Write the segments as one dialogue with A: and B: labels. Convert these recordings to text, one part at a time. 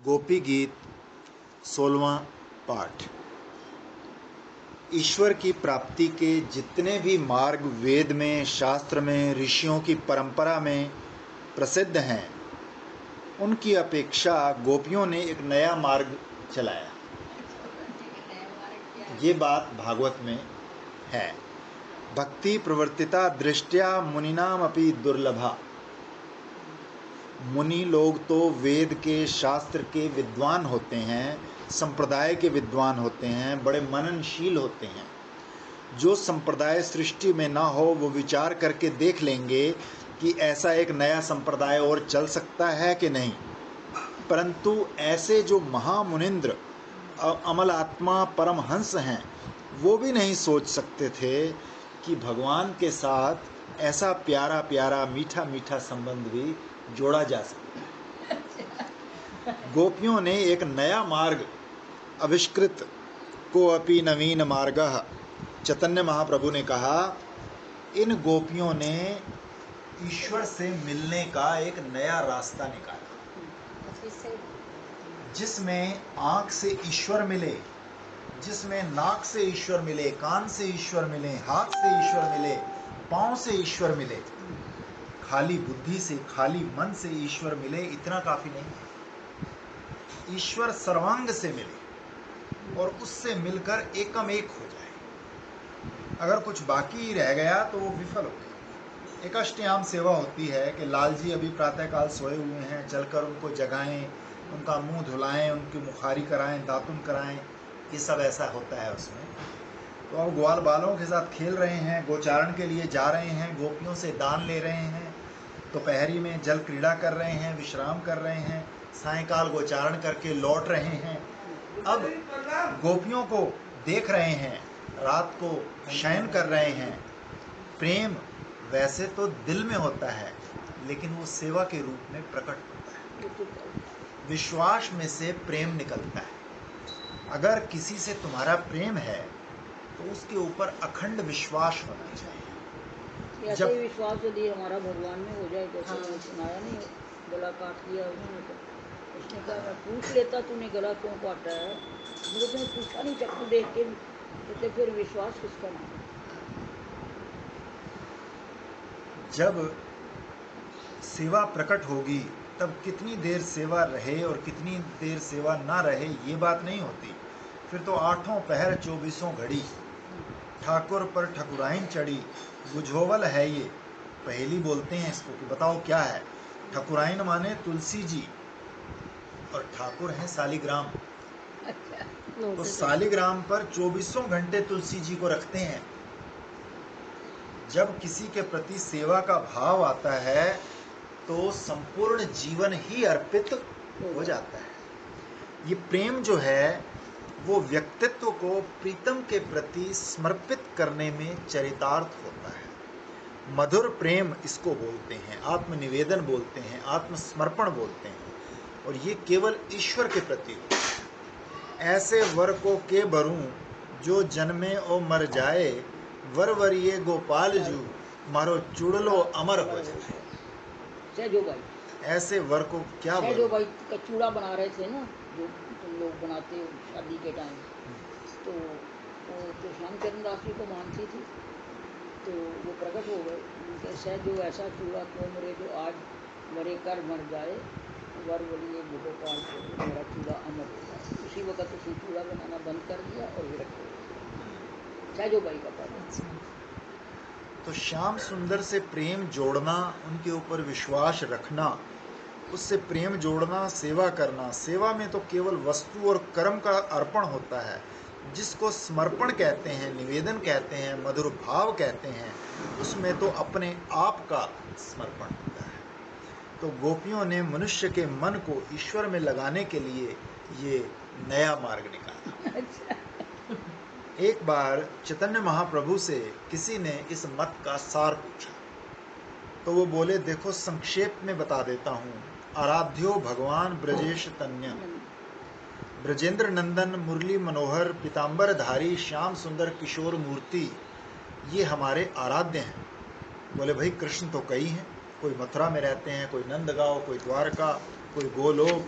A: गोपी गीत 16वां पाठ। ईश्वर की प्राप्ति के जितने भी मार्ग वेद में, शास्त्र में, ऋषियों की परंपरा में प्रसिद्ध हैं, उनकी अपेक्षा गोपियों ने एक नया मार्ग चलाया। ये बात भागवत में है। भक्ति प्रवर्तिता दृष्टया मुनिनाम अपि दुर्लभा। मुनि लोग तो वेद के, शास्त्र के विद्वान होते हैं, संप्रदाय के विद्वान होते हैं, बड़े मननशील होते हैं। जो संप्रदाय सृष्टि में ना हो वो विचार करके देख लेंगे कि ऐसा एक नया संप्रदाय और चल सकता है कि नहीं। परंतु ऐसे जो महामुनिंद्र, अमल आत्मा, परमहंस हैं, वो भी नहीं सोच सकते थे कि भगवान के साथ ऐसा प्यारा प्यारा मीठा मीठा संबंध भी जोड़ा जा सकता है। गोपियों ने एक नया मार्ग आविष्कृत को अपि नवीन मार्गः। चैतन्य महाप्रभु ने कहा, इन गोपियों ने ईश्वर से मिलने का एक नया रास्ता निकाला, जिसमें आँख से ईश्वर मिले, जिसमें नाक से ईश्वर मिले, कान से ईश्वर मिले, हाथ से ईश्वर मिले, पाँव से ईश्वर मिले। खाली बुद्धि से, खाली मन से ईश्वर मिले इतना काफी नहीं। ईश्वर सर्वांग से मिले और उससे मिलकर एकम एक हो जाए। अगर कुछ बाकी रह गया तो वो विफल हो गया। एक अष्टयाम सेवा होती है कि लाल जी अभी प्रातःकाल सोए हुए हैं, चलकर उनको जगाएं, उनका मुंह धुलाएं, उनकी मुखारी कराएं, दातुन कराएं, ये सब ऐसा होता है उसमें। तो हम ग्वाल बालों के साथ खेल रहे हैं, गोचारण के लिए जा रहे हैं, गोपियों से दान ले रहे हैं, दोपहरी में जल क्रीड़ा कर रहे हैं, विश्राम कर रहे हैं, सायंकाल गोचारण करके लौट रहे हैं। अब गोपियों को देख रहे हैं, रात को शयन कर रहे हैं। प्रेम वैसे तो दिल में होता है, लेकिन वो सेवा के रूप में प्रकट होता है। विश्वास में से प्रेम निकलता है। अगर किसी से तुम्हारा प्रेम है तो उसके ऊपर अखंड विश्वास होना चाहिए।
B: जब विश्वास यदि हमारा भगवान में हो जाए, जैसे मैंने सुनाया नहीं, गला काट दिया उसने, तो उसने कहा मैं पूछ लेता तूने गला क्यों काटा है, मुझे तुमने पूछा नहीं चक्कू देख के, तो फिर विश्वास किसका नाम है?
A: जब सेवा प्रकट होगी तब कितनी देर सेवा रहे और कितनी देर सेवा ना रहे ये बात नहीं होती। फिर तो आठों पहर 24 घड़ी ठाकुर पर ठकुराइन चढ़ी, बुझोवल है ये। पहली बोलते हैं इसको कि बताओ क्या है। ठकुराइन माने तुलसी जी और ठाकुर हैं सालिग्राम। तो सालिग्राम पर 24 घंटे तुलसी जी को रखते हैं। जब किसी के प्रति सेवा का भाव आता है तो संपूर्ण जीवन ही अर्पित हो जाता है। ये प्रेम जो है वो व्यक्तित्व को प्रीतम के प्रति समर्पित करने में चरितार्थ होता है। मधुर प्रेम इसको बोलते हैं, आत्मनिवेदन बोलते हैं, आत्मसमर्पण बोलते हैं, और ये केवल ईश्वर के प्रति होता है। ऐसे वर को के भरूं जो जन्मे ओ मर जाए, वर वरिये गोपाल जू मारो चुड़लो अमर हो जाए।
B: सहजो भाई,
A: ऐसे वर को क्या
B: सहजो भाई का चूड़ा बना रहे थे ना, जो तुम लोग बनाते हो शादी के टाइम, तो श्यामचरण दास जी को मानती थी, तो वो प्रकट हो गए। उनके सहजो ऐसा चूड़ा क्यों मरे जो आज मरे कर मर जाए, वर बोलिए गोपाल को मेरा चूड़ा अमर हो जाए। उसी वक्त उसने चूड़ा बनाना बंद कर दिया और विरक्त हो गया। सहजो भाई का पास।
A: तो श्याम सुंदर से प्रेम जोड़ना, उनके ऊपर विश्वास रखना, उससे प्रेम जोड़ना, सेवा करना। सेवा में तो केवल वस्तु और कर्म का अर्पण होता है, जिसको समर्पण कहते हैं, निवेदन कहते हैं, मधुर भाव कहते हैं, उसमें तो अपने आप का समर्पण होता है। तो गोपियों ने मनुष्य के मन को ईश्वर में लगाने के लिए ये नया मार्ग निकाला। एक बार चैतन्य महाप्रभु से किसी ने इस मत का सार पूछा, तो वो बोले, देखो संक्षेप में बता देता हूँ। आराध्यो भगवान ब्रजेश तन्य, ब्रजेंद्र नंदन मुरली मनोहर पीताम्बरधारी श्याम सुंदर किशोर मूर्ति, ये हमारे आराध्य हैं। बोले भाई कृष्ण तो कई हैं, कोई मथुरा में रहते हैं, कोई नंदगांव, कोई द्वारका, कोई गोलोक,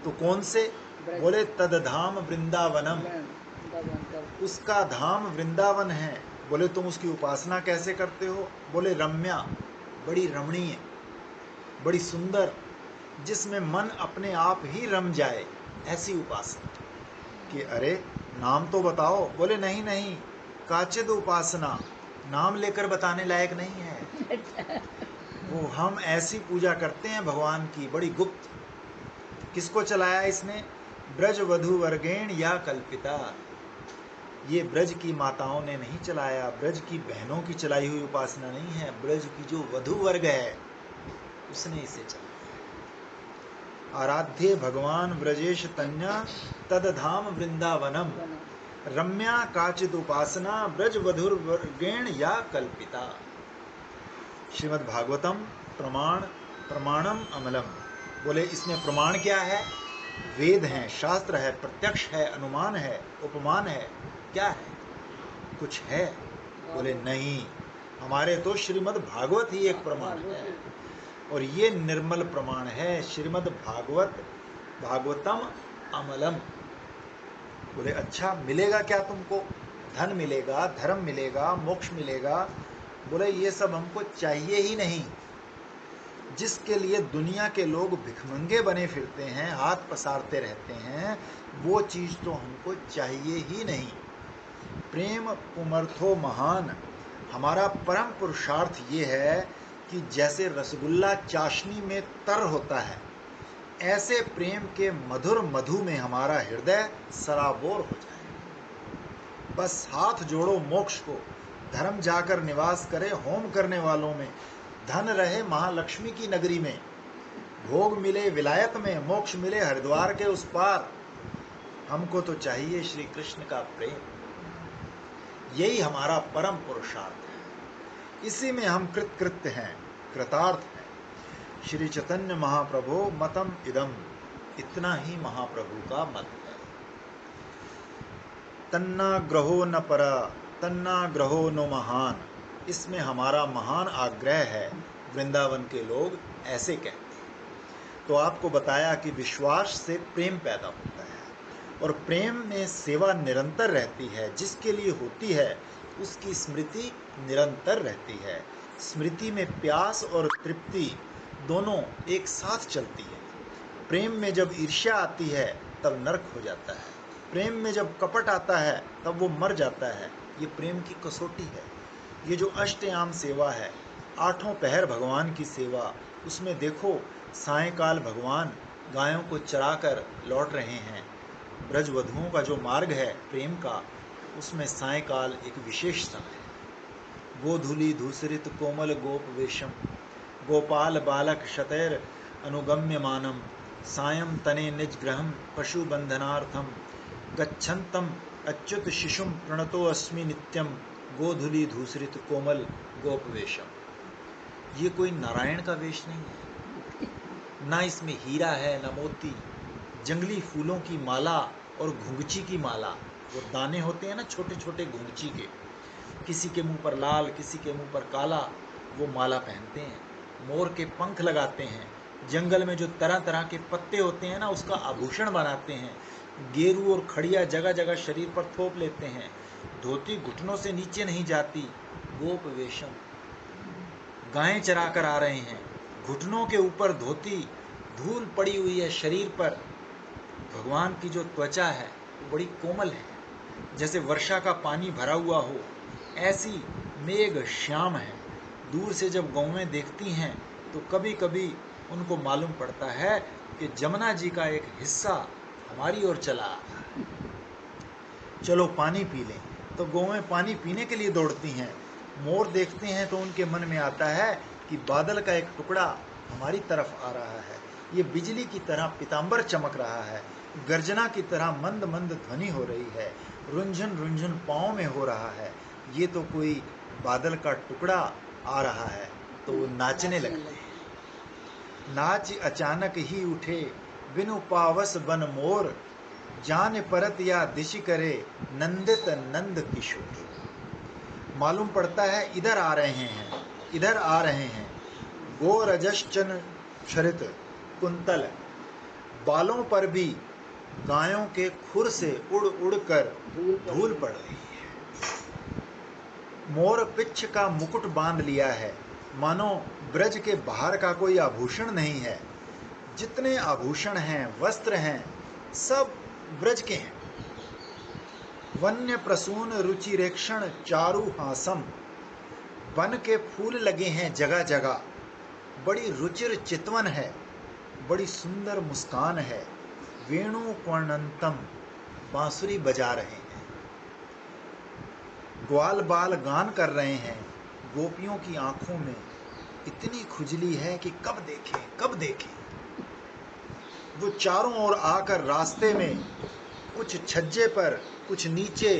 A: तो कौन से?
B: ब्रज।
A: बोले तदधाम वृंदावनम,
B: वृंदावन का
A: उसका धाम वृंदावन है। बोले तुम उसकी उपासना कैसे करते हो? बोले रम्या, बड़ी रमणीय, बड़ी सुंदर, जिसमें मन अपने आप ही रम जाए, ऐसी उपासना। कि अरे नाम तो बताओ। बोले नहीं नहीं, काचिद उपासना, नाम लेकर बताने लायक नहीं है। वो हम ऐसी पूजा करते हैं भगवान की, बड़ी गुप्त। किसको चलाया इसने? ब्रज वधु वर्गेण या कल्पिता। ये ब्रज की माताओं ने नहीं चलाया, ब्रज की बहनों की चलाई हुई उपासना नहीं है, ब्रज की जो वधु वर्ग है उसने इसे चलाया। आराध्य भगवान ब्रजेश तन्या तदधाम वृंदावनम
B: बना।
A: रम्या काचिद उपासना ब्रज वधुर वर्गेण या कल्पिता। श्रीमद् भागवतम प्रमाणम अमलम। बोले इसमें प्रमाण क्या है? वेद हैं, शास्त्र है, प्रत्यक्ष है, अनुमान है, उपमान है, क्या है? कुछ है? बोले नहीं, हमारे तो श्रीमद् भागवत ही एक प्रमाण है, और ये निर्मल प्रमाण है, श्रीमद् भागवतम अमलम। बोले अच्छा, मिलेगा क्या तुमको? धन मिलेगा, धर्म मिलेगा, मोक्ष मिलेगा। बोले ये सब हमको चाहिए ही नहीं। जिसके लिए दुनिया के लोग भिखमंगे बने फिरते हैं, हाथ पसारते रहते हैं, वो चीज तो हमको चाहिए ही नहीं। प्रेम पुमर्थो महान, हमारा परम पुरुषार्थ ये है कि जैसे रसगुल्ला चाशनी में तर होता है, ऐसे प्रेम के मधुर मधु में हमारा हृदय सराबोर हो जाए। बस हाथ जोड़ो मोक्ष को, धर्म जाकर निवास करे होम करने वालों में, धन रहे महालक्ष्मी की नगरी में, भोग मिले विलायत में, मोक्ष मिले हरिद्वार के उस पार। हमको तो चाहिए श्री कृष्ण का प्रेम, यही हमारा परम पुरुषार्थ है। इसी में हम कृतकृत्य हैं, कृतार्थ हैं। श्री चैतन्य महाप्रभु मतम इदम, इतना ही महाप्रभु का मत है। तन्ना ग्रहो न परा, तन्ना ग्रहो नो महान, इसमें हमारा महान आग्रह है। वृंदावन के लोग ऐसे कहते हैं। तो आपको बताया कि विश्वास से प्रेम पैदा होता है, और प्रेम में सेवा निरंतर रहती है। जिसके लिए होती है उसकी स्मृति निरंतर रहती है। स्मृति में प्यास और तृप्ति दोनों एक साथ चलती है। प्रेम में जब ईर्ष्या आती है तब नरक हो जाता है, प्रेम में जब कपट आता है तब वो मर जाता है। ये प्रेम की कसौटी है। ये जो अष्टयाम सेवा है, 8 पहर भगवान की सेवा, उसमें देखो सायंकाल भगवान गायों को चराकर लौट रहे हैं। ब्रजवधुओं का जो मार्ग है प्रेम का, उसमें सायंकाल एक विशेष समय है। गोधूली धूसरित कोमल गोप वेशम, गोपाल बालक शतैर अनुगम्य मानम, सायं तने निज ग्रहम पशु बंधनार्थम, गच्छन्तम अच्युत शिशुम प्रणतो अस्मि नित्यम, गोधूली धूसरित कोमल गोप वेशम। ये कोई नारायण का वेश नहीं है, ना इसमें हीरा है ना मोती। जंगली फूलों की माला और घुंघची की माला, वो दाने होते हैं ना छोटे छोटे घुंघची के, किसी के मुंह पर लाल, किसी के मुंह पर काला, वो माला पहनते हैं। मोर के पंख लगाते हैं। जंगल में जो तरह तरह के पत्ते होते हैं ना, उसका आभूषण बनाते हैं। गेरू और खड़िया जगह जगह शरीर पर थोप लेते हैं। धोती घुटनों से नीचे नहीं जाती। गोप वेशम, गायें चरा कर आ रहे हैं, घुटनों के ऊपर धोती, धूल पड़ी हुई है शरीर पर। भगवान की जो त्वचा है वो बड़ी कोमल है, जैसे वर्षा का पानी भरा हुआ हो, ऐसी मेघ श्याम है। दूर से जब गौएं देखती हैं तो कभी कभी उनको मालूम पड़ता है कि जमुना जी का एक हिस्सा हमारी ओर चला आ रहा है, चलो पानी पी लें। तो गौएं पानी पीने के लिए दौड़ती हैं। मोर देखते हैं तो उनके मन में आता है कि बादल का एक टुकड़ा हमारी तरफ आ रहा है, ये बिजली की तरह पीताम्बर चमक रहा है, गर्जना की तरह मंद मंद ध्वनि हो रही है, रुंझुन रुंझुन पाँव में हो रहा है, ये तो कोई बादल का टुकड़ा आ रहा है। तो वो नाचने लगते हैं। नाच अचानक ही उठे बिनु पावस बन मोर, जान परत या दिशि करे नंदित नंद किशोर। मालूम पड़ता है इधर आ रहे हैं, इधर आ रहे हैं। गोरजश्चन क्षरित कुंतल, बालों पर भी गायों के खुर से उड़ उड़ कर धूल पड़ रही है। मोर पिच्छ का मुकुट बांध लिया है, मानो ब्रज के बाहर का कोई आभूषण नहीं है। जितने आभूषण हैं, वस्त्र हैं, सब ब्रज के हैं। वन्य प्रसून रुचिरेक्षण चारु हासम, वन के फूल लगे हैं जगह जगह। बड़ी रुचिर चितवन है, बड़ी सुंदर मुस्कान है। वेणु कर्णंतम, बांसुरी बजा रहे हैं। ग्वाल बाल गान कर रहे हैं। गोपियों की आंखों में इतनी खुजली है कि कब देखें कब देखें। वो चारों ओर आकर रास्ते में कुछ छज्जे पर, कुछ नीचे,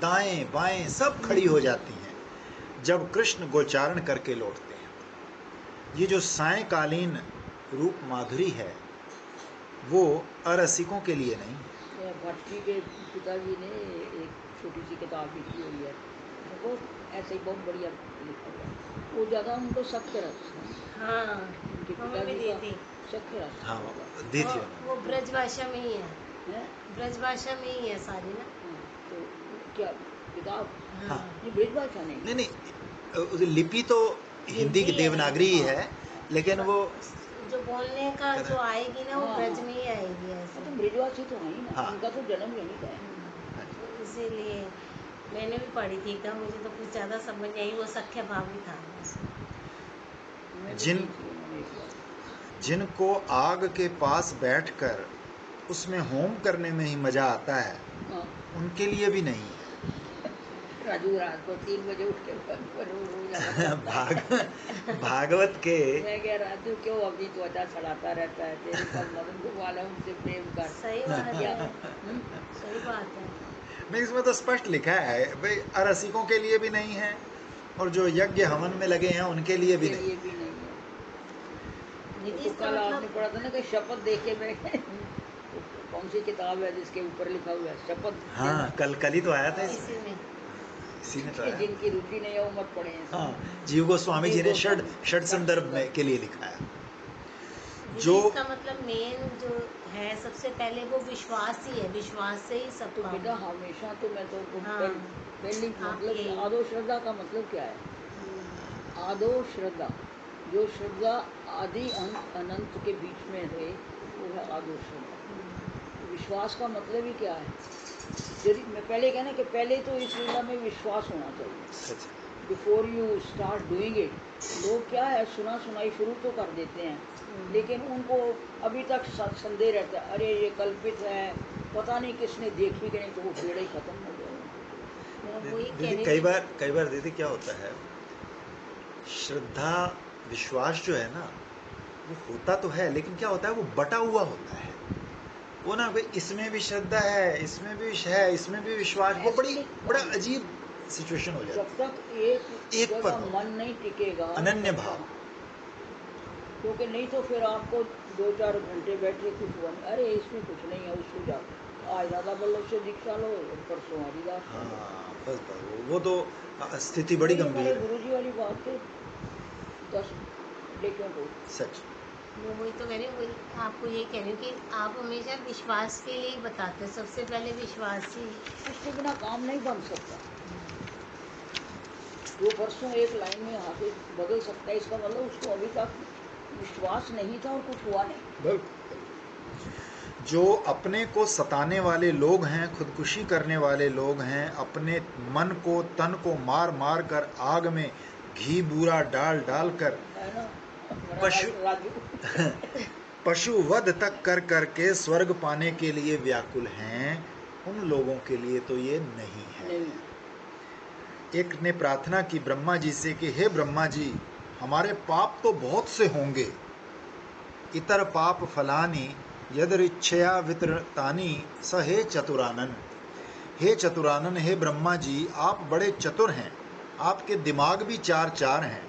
A: दाएं बाएं सब खड़ी हो जाती हैं जब कृष्ण गोचारण करके लौटते हैं। ये जो सायंकालीन रूप माधुरी है वो अरसिकों के लिए नहीं है।
B: भट्टी के पिताजी ने एक छोटी सी किताब लिखी हुई है, वो ऐसे ही बहुत बढ़िया लिखा हुआ है। वो ज़्यादा उनको सख्त रस है।
C: हाँ,
B: उनके
C: हमें भी
B: पिताजी
C: दी
B: का
C: थी।
B: सख्त रस
A: हाँ
B: होगा।
A: दी थी
C: वो ब्रज भाषा में ही है,
B: हैं?
C: ब्रज भाषा में ही है सारी ना।
B: हाँ, तो क्या किताब?
A: हाँ।
B: ये ब्रज भाषा नहीं।
A: नहीं नहीं, लिपि तो हिंदी की
C: हिंदी है।
A: देवनागरी ही है, लेकिन वो
C: जो बोलने का जो आएगी ना वो
B: हाँ,
C: ब्रज
B: हाँ।
C: में ही आएगी ऐसे।
B: तो ब्रजवासी तो है ही ना,
A: हाँ।
B: उनका तो जन्म यहीं का है।
C: तो इसीलिए मैंने भी पढ़ी थी एकदम, मुझे तो कुछ ज़्यादा समझ नहीं आई, वो सख्य भाव भी था उसमें।
B: मैं तो
A: जिन-
B: दी थी उन्होंने एक बार।
A: जिनको आग के पास बैठकर उसमें होम करने में ही मजा आता है,
B: हाँ,
A: उनके लिए भी नहीं है।
B: राजू रात को 3 बजे उठ के रोज
A: भागवत के
B: मैं कह राजू क्यों अपनी त्वचा सड़ाता रहता है, तेरे पास मदन गोपाल है, उनसे प्रेम कर।
C: सही बात
B: क्या?
C: है,
B: हम्म?
C: सही बात है।
A: नहीं, इसमें तो स्पष्ट लिखा है भाई, अरसिकों के लिए भी नहीं है और जो यज्ञ हवन में लगे हैं उनके लिए भी
B: के
A: नहीं।
B: लिए भी नहीं है।
C: दीदी
B: तो
C: इसका
B: कल आपने
C: मतलब
B: पढ़ा था ना कि शपथ देखे मैं तो कौन सी किताब है जिसके ऊपर लिखा हुआ है शपथ?
A: हाँ, कल ही तो आया था
B: हाँ।
C: इसी में
A: इसी में तो
B: कि
A: आया।
B: जिनकी रुचि नहीं है वो मत पढ़े हैं।
A: हाँ, जीव गोस्वामी जी
B: जीव
A: ने
B: गोस्वामी।
A: षड संदर्भ में के लिए लिखा है।
C: दीदी
A: जो
C: इसका मतलब मेन जो है सबसे पहले वो विश्वास ही है, विश्वास से ही सब
B: तो
C: काम
B: बेटा
C: है।
B: हमेशा तो मैं तो
C: हाँ।
B: पहली
C: आप
B: मतलब
C: यही-
B: आदो श्रद्धा का मतलब क्या है? आदो श्रद्धा, जो श्रद्धा आदि अंत अनंत के बीच में है वो है आदो श्रद्धा। विश्वास का मतलब ही क्या है? यदि मैं पहले कहना कि पहले तो इस लीला में विश्वास होना चाहिए। Before you start doing it, लोग क्या है सुना सुनाई शुरू तो कर देते हैं लेकिन उनको अभी तक संदेह रहता है, अरे ये कल्पित है, पता नहीं किसने देखी कि नहीं, तो वो बेड़ा ही खत्म हो जाएगा।
C: मैं वही कह
A: दीदी
C: रही
A: कई बार दीदी क्या होता है, श्रद्धा विश्वास जो है ना वो होता तो है, लेकिन क्या होता है वो बटा हुआ होता है। वो ना भाई इसमें भी श्रद्धा है, इसमें भी है, इसमें भी विश्वास, वो बड़ा अजीब सिचुएशन हो
B: जब
A: जाता
B: तक
A: एक
B: एक
A: पर
B: जगह
A: हो।
B: मन नहीं टिकेगा,
A: अनन्य भाव।
B: क्योंकि नहीं तो फिर आपको 2-4 घंटे बैठे कुछ बन, अरे इसमें कुछ नहीं है, उसको जाओ आज राधा वल्लभ से दीक्षा लो, परसों हरिदास से लो।
A: हाँ, बस वो तो स्थिति बड़ी
B: वही
A: गंभीर
B: हमारे
A: है।
B: गुरुजी वाली बात है, 10 लेकिन को
A: सच।
C: मैं वही तो कह रही हूँ, वही आपको यही कह रही हूँ कि आप हमेशा विश्वास के लिए ही बताते हैं, सबसे पहले विश्वास ही।
B: उसके बिना काम नहीं बन सकता। जो परसों एक लाइन में आके बदल सकता है, इसका मतलब उसको अभी तक विश्वास नहीं था और कुछ हुआ नहीं।
A: जो अपने को सताने वाले लोग हैं, खुदकुशी करने वाले लोग हैं, अपने मन को तन को मार मार कर आग में घी बूरा डाल डाल कर
B: है ना
A: पशु
B: राजू?
A: पशु वध तक कर करके स्वर्ग पाने के लिए व्याकुल हैं, उन लोगों के लिए तो ये नहीं है।
B: नहीं,
A: एक ने प्रार्थना की ब्रह्मा जी से कि हे ब्रह्मा जी, हमारे पाप तो बहुत से होंगे, इतर पाप फलानी यदृच्छया वितरतानी स हे चतुरानन। हे चतुरानन, हे ब्रह्मा जी, आप बड़े चतुर हैं, आपके दिमाग भी चार चार हैं।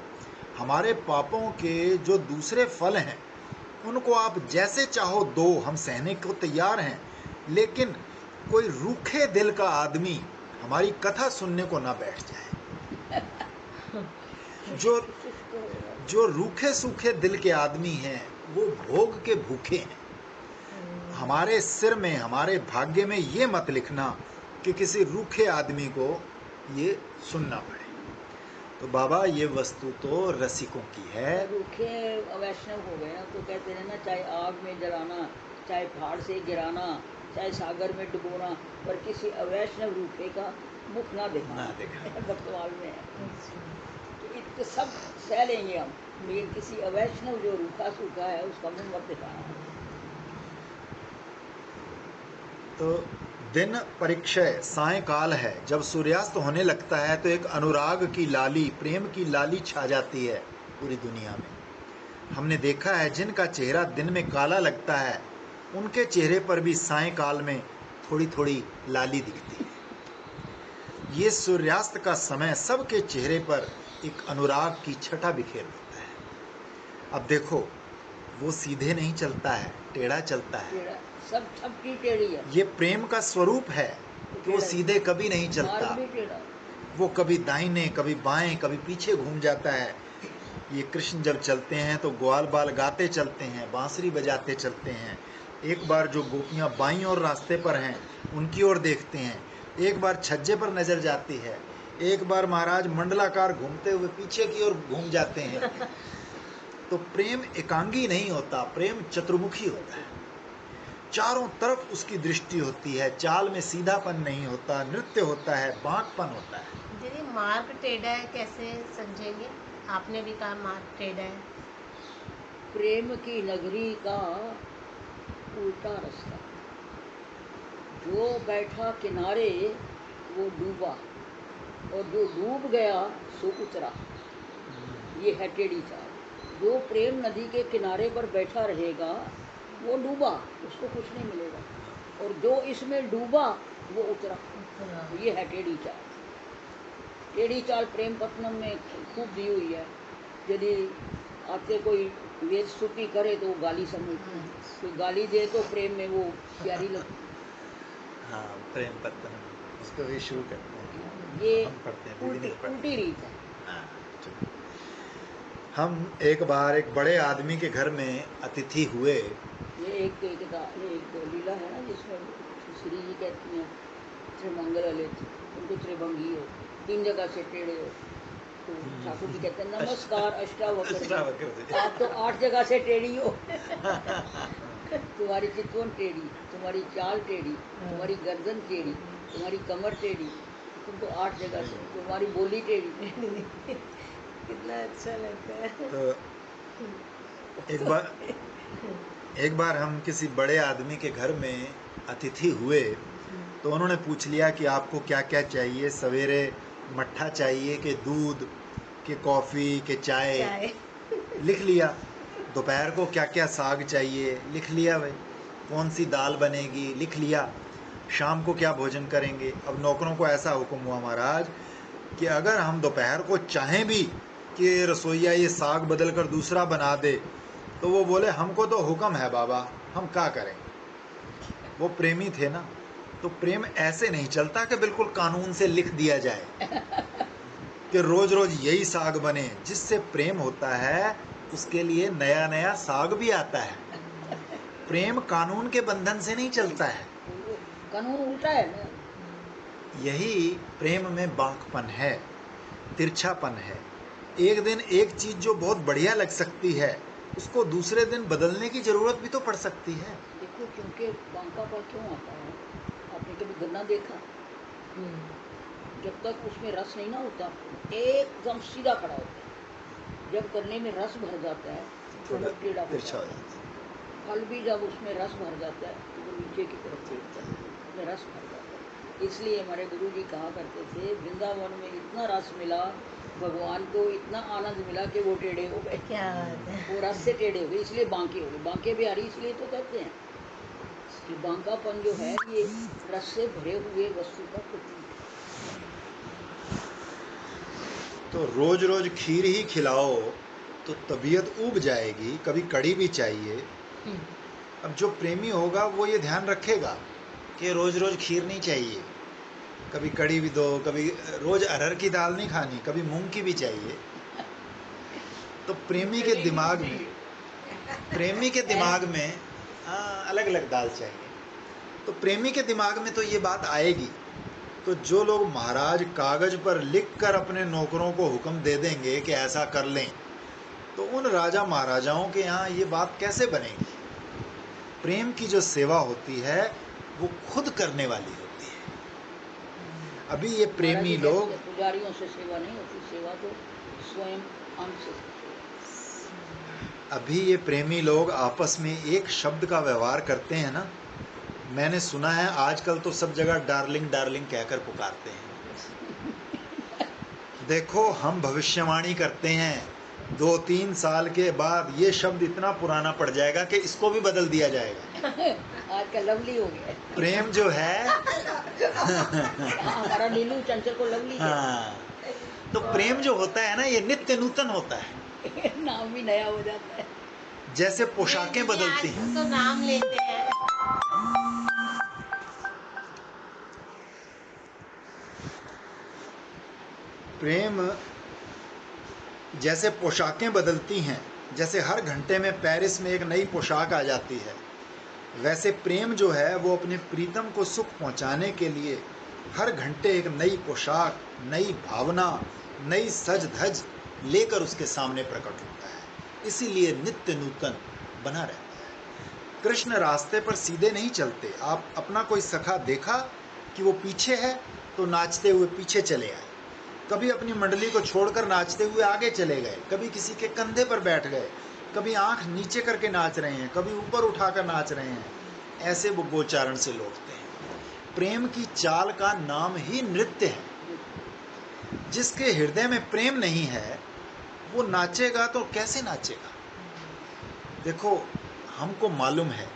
A: हमारे पापों के जो दूसरे फल हैं उनको आप जैसे चाहो दो, हम सहने को तैयार हैं, लेकिन कोई रूखे दिल का आदमी हमारी कथा सुनने को ना बैठ जाए। जो रूखे सूखे दिल के आदमी हैं वो भोग के भूखे हैं। हमारे सिर में, हमारे भाग्य में ये मत लिखना कि किसी रूखे आदमी को ये सुनना पड़े। तो बाबा ये वस्तु तो रसिकों की है।
B: रूखे वैष्णव हो गए ना, तो कहते हैं ना, चाहे आग में जलाना, चाहे पहाड़ से गिराना, चाहे सागर में डुबोना, पर किसी अवैष्णव रूखे का मुख ना दिखाना। वर्तमान में है तो इतने सब सह लेंगे हम, लेकिन किसी अवैष्णव जो रूखा सूखा है उसका मुंह मत दिखाना।
A: तो दिन परिक्षय सायंकाल है, जब सूर्यास्त होने लगता है तो एक अनुराग की लाली, प्रेम की लाली छा जाती है पूरी दुनिया में। हमने देखा है जिनका चेहरा दिन में काला लगता है उनके चेहरे पर भी सायंकाल में थोड़ी थोड़ी लाली दिखती है। ये सूर्यास्त का समय सबके चेहरे पर एक अनुराग की छटा बिखेर देता है। अब देखो, वो सीधे नहीं चलता है, टेढ़ा चलता है।
B: टेढ़ा, सब सबकी टेढ़ी है।
A: ये प्रेम का स्वरूप है कि वो सीधे कभी नहीं चलता।
B: मार्ग भी टेढ़ा।
A: वो कभी दाहिने, कभी बाएं, कभी पीछे घूम जाता है। ये कृष्ण जब चलते हैं तो ग्वाल बाल गाते चलते हैं, बांसुरी बजाते चलते हैं। एक बार जो गोपियां बाईं और रास्ते पर हैं उनकी ओर देखते हैं, एक बार छज्जे पर नजर जाती है, एक बार महाराज मंडलाकार घूमते हुए पीछे की ओर घूम जाते हैं। तो प्रेम एकांगी नहीं होता, प्रेम चतुर्मुखी होता है। चारों तरफ उसकी दृष्टि होती है, चाल में सीधापन नहीं होता, नृत्य होता है, बांकपन होता है।
C: दीदी मार्ग टेढ़ा है कैसे समझेंगे? आपने भी कहा मार्ग टेढ़ा है।
B: प्रेम की नगरी का उल्टा रास्ता। जो बैठा किनारे वो डूबा, और जो डूब गया सो उतरा। ये है टेढ़ी चाल। जो प्रेम नदी के किनारे पर बैठा रहेगा वो डूबा, उसको कुछ नहीं मिलेगा, और जो इसमें डूबा वो उतरा। ये है टेढ़ी चाल। टेढ़ी चाल प्रेम पत्नम में खूब दी हुई है। यदि आपके कोई वेद स्तुति करे तो वो गाली समझते हैं, कोई गाली दे तो प्रेम में वो प्यारी लगती है।
A: हाँ, प्रेम पत्तन उसको भी शुरू करते हैं।
B: ये
A: हम पढ़ते हैं, दीदी नहीं पढ़ते।
B: उल्टी रीत है।
A: हाँ, चलो। हम एक बार एक बड़े आदमी के घर में अतिथि हुए।
B: ये एक लीला है ना जिसमें श्री जी कहती हैं त्रिमंगल ललित, उनको त्रिभंगी हो, 3 जगह से टेढ़े हो, तो ठाकुर जी कहते हैं नमस्कार अष्टावक्र जी, आप तो 8 जगह से टेढ़ी हो। तुम्हारी चितवन टेढ़ी, तुम्हारी चाल टेढ़ी, तुम्हारी गर्दन टेढ़ी, तुम्हारी कमर टेढ़ी, तुम तो 8 जगह से, तुम्हारी बोली टेढ़ी।
C: कितना अच्छा लगता है।
A: तो एक बार हम किसी बड़े आदमी के घर में अतिथि हुए, तो उन्होंने पूछ लिया कि आपको क्या क्या चाहिए। सवेरे मट्ठा चाहिए कि दूध, कि कॉफ़ी, कि चाय। लिख लिया। दोपहर को क्या क्या साग चाहिए, लिख लिया भाई। कौन सी दाल बनेगी, लिख लिया। शाम को क्या भोजन करेंगे। अब नौकरों को ऐसा हुक्म हुआ महाराज कि अगर हम दोपहर को चाहें भी कि रसोईया ये साग बदल कर दूसरा बना दे, तो वो बोले हमको तो हुक्म है बाबा, हम क्या करें। वो प्रेमी थे ना। तो प्रेम ऐसे नहीं चलता कि बिल्कुल कानून से लिख दिया जाए कि रोज रोज यही साग बने। जिससे प्रेम होता है उसके लिए नया नया साग भी आता है। प्रेम कानून के बंधन से नहीं चलता है।
B: कानून उल्टा है ना।
A: यही प्रेम में बांकपन है, तिरछापन है। एक दिन एक चीज जो बहुत बढ़िया लग सकती है उसको दूसरे दिन बदलने की जरूरत भी तो पड़ सकती है।
B: देखो क्योंकि बांकापन क्यों आता है, आपने कभी गन्ना देखा? जब तक उसमें रस नहीं ना होता एकदम सीधा खड़ा होता है। जब गन्ने में रस भर जाता है तो वो टेढ़ा हो
A: तिरछा
B: जाता है। फल भी जब उसमें रस भर जाता है तो वो नीचे की तरफ गिरता है, उसमें रस भर जाता है। इसलिए हमारे गुरु जी कहा करते थे वृंदावन में इतना रस मिला, भगवान को इतना आनंद मिला कि वो टेढ़े हो गए।
C: क्या बात है।
B: वो रस से टेढ़े हो गए, इसलिए बांके हो गए। बांके बिहारी इसलिए तो कहते हैं कि बांकापन जो है ये रस से भरे हुए वस्तु का प्रतीक है।
A: तो रोज रोज खीर ही खिलाओ तो तबीयत ऊब जाएगी, कभी कड़ी भी चाहिए। अब जो प्रेमी होगा वो ये ध्यान रखेगा कि रोज रोज खीर नहीं चाहिए, कभी कड़ी भी दो, कभी रोज अरहर की दाल नहीं खानी, कभी मूंग की भी चाहिए। तो प्रेमी के दिमाग में अलग अलग दाल चाहिए। तो प्रेमी के दिमाग में तो ये बात आएगी। तो जो लोग महाराज कागज पर लिखकर अपने नौकरों को हुक्म दे देंगे कि ऐसा कर लें, तो उन राजा महाराजाओं के यहाँ ये बात कैसे बनेगी? प्रेम की जो सेवा होती है वो खुद करने वाली होती है। अभी ये प्रेमी लोग,
B: पुजारियों से सेवा नहीं होती, सेवा तो स्वयं अंग से।
A: अभी ये प्रेमी लोग आपस में एक शब्द का व्यवहार करते हैं ना, मैंने सुना है आजकल तो सब जगह डार्लिंग डार्लिंग कहकर पुकारते हैं। देखो हम भविष्यवाणी करते हैं 2-3 साल के बाद ये शब्द इतना पुराना पड़ जाएगा कि इसको भी बदल दिया जाएगा।
B: आजकल लवली हो गया
A: प्रेम जो है
B: हमारा नीलू चंचल को लवली है।
A: हाँ, तो प्रेम जो होता है ना ये नित्य नूतन होता है।
B: नाम भी नया हो जाता है,
A: जैसे पोशाकें बदलती हैं।
C: तो नाम लेते हैं।
A: प्रेम जैसे पोशाकें बदलती हैं, जैसे हर घंटे में पेरिस में एक नई पोशाक आ जाती है, वैसे प्रेम जो है वो अपने प्रीतम को सुख पहुंचाने के लिए हर घंटे एक नई पोशाक, नई भावना, नई सज धज लेकर उसके सामने प्रकट होता है। इसीलिए नित्य नूतन बना रहता है। कृष्ण रास्ते पर सीधे नहीं चलते। आप अपना कोई सखा देखा कि वो पीछे है तो नाचते हुए पीछे चले आए, कभी अपनी मंडली को छोड़कर नाचते हुए आगे चले गए, कभी किसी के कंधे पर बैठ गए, कभी आंख नीचे करके नाच रहे हैं, कभी ऊपर उठाकर नाच रहे हैं। ऐसे वो गोचारण से लौटते हैं। प्रेम की चाल का नाम ही नृत्य है। जिसके हृदय में प्रेम नहीं है वो नाचेगा तो कैसे नाचेगा? देखो हमको मालूम है,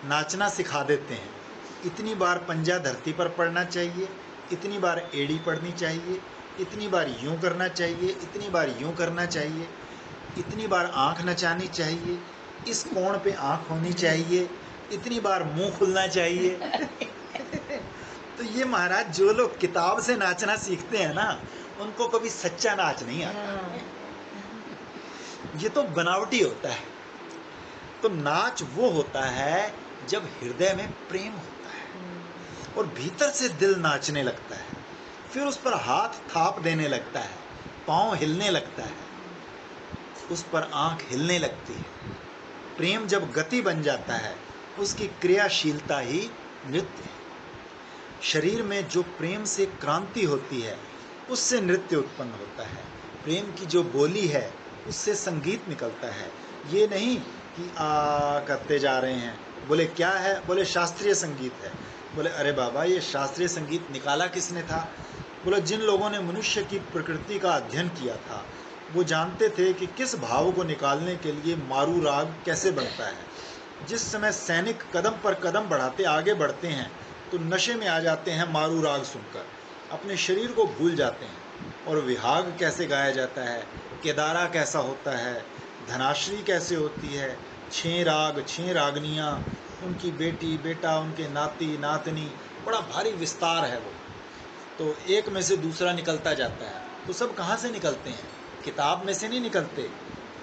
A: नाचना सिखा देते हैं। इतनी बार पंजा धरती पर पड़ना चाहिए, इतनी बार एड़ी पड़नी चाहिए, इतनी बार यूं करना चाहिए, इतनी बार यूं करना चाहिए, इतनी बार आंख नचानी चाहिए, इस कोण पे आंख होनी चाहिए, इतनी बार मुंह खुलना चाहिए। तो ये महाराज जो लोग किताब से नाचना सीखते हैं ना, उनको कभी सच्चा नाच नहीं आता। ये तो बनावटी होता है। तो नाच वो होता है जब हृदय में प्रेम होता है और भीतर से दिल नाचने लगता है, फिर उस पर हाथ थाप देने लगता है, पांव हिलने लगता है, उस पर आंख हिलने लगती है। प्रेम जब गति बन जाता है, उसकी क्रियाशीलता ही नृत्य है। शरीर में जो प्रेम से क्रांति होती है, उससे नृत्य उत्पन्न होता है। प्रेम की जो बोली है, उससे संगीत निकलता है। ये नहीं कि आ करते जा रहे हैं, बोले क्या है, बोले शास्त्रीय संगीत है। बोले अरे बाबा ये शास्त्रीय संगीत निकाला किसने था? बोले जिन लोगों ने मनुष्य की प्रकृति का अध्ययन किया था वो जानते थे कि किस भाव को निकालने के लिए मारू राग कैसे बनता है। जिस समय सैनिक कदम पर कदम बढ़ाते आगे बढ़ते हैं तो नशे में आ जाते हैं मारू राग सुनकर, अपने शरीर को भूल जाते हैं। और विहाग कैसे गाया जाता है, केदारा कैसा होता है, धनाश्री कैसे होती है, 6 राग 6 रागनियाँ, उनकी बेटी बेटा, उनके नाती नातनी, बड़ा भारी विस्तार है वो। तो एक में से दूसरा निकलता जाता है। तो सब कहाँ से निकलते हैं? किताब में से नहीं निकलते,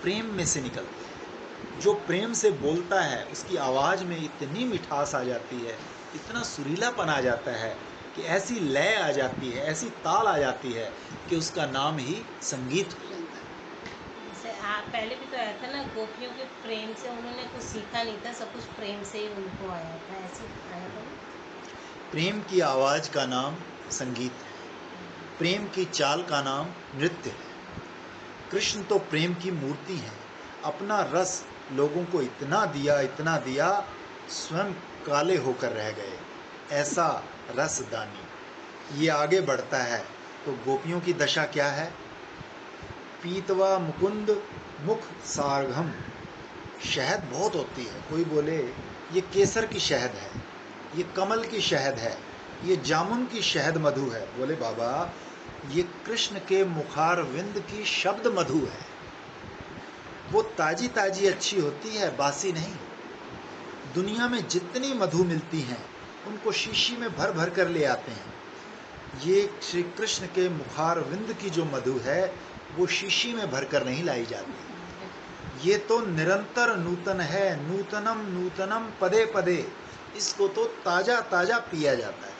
A: प्रेम में से निकलते हैं। जो प्रेम से बोलता है उसकी आवाज़ में इतनी मिठास आ जाती है, इतना सुरीलापन आ जाता है कि ऐसी लय आ जाती है, ऐसी ताल आ जाती है कि उसका नाम ही संगीत हो जाता है।
C: जैसे पहले भी तो आया था ना, गोपियों के प्रेम से उन्होंने कुछ सीखा नहीं था, सब कुछ प्रेम से ही उनको आया था, ऐसे आया था ना।
A: प्रेम की आवाज़ का नाम संगीत है, प्रेम की चाल का नाम नृत्य है। कृष्ण तो प्रेम की मूर्ति है। अपना रस लोगों को इतना दिया, स्वयं काले होकर रह गए। ऐसा रसदानी। ये आगे बढ़ता है तो गोपियों की दशा क्या है? पीतवा मुकुंद मुख सार्घम। शहद बहुत होती है। कोई बोले ये केसर की शहद है, ये कमल की शहद है, ये जामुन की शहद मधु है। बोले बाबा ये कृष्ण के मुखारविंद की शब्द मधु है। वो ताजी ताजी अच्छी होती है, बासी नहीं। दुनिया में जितनी मधु मिलती हैं उनको शीशी में भर भर कर ले आते हैं। ये श्री कृष्ण के मुखारविंद की जो मधु है वो शीशी में भर कर नहीं लाई जाती। ये तो निरंतर नूतन है, नूतनम नूतनम पदे पदे, इसको तो ताजा ताजा पिया जाता है।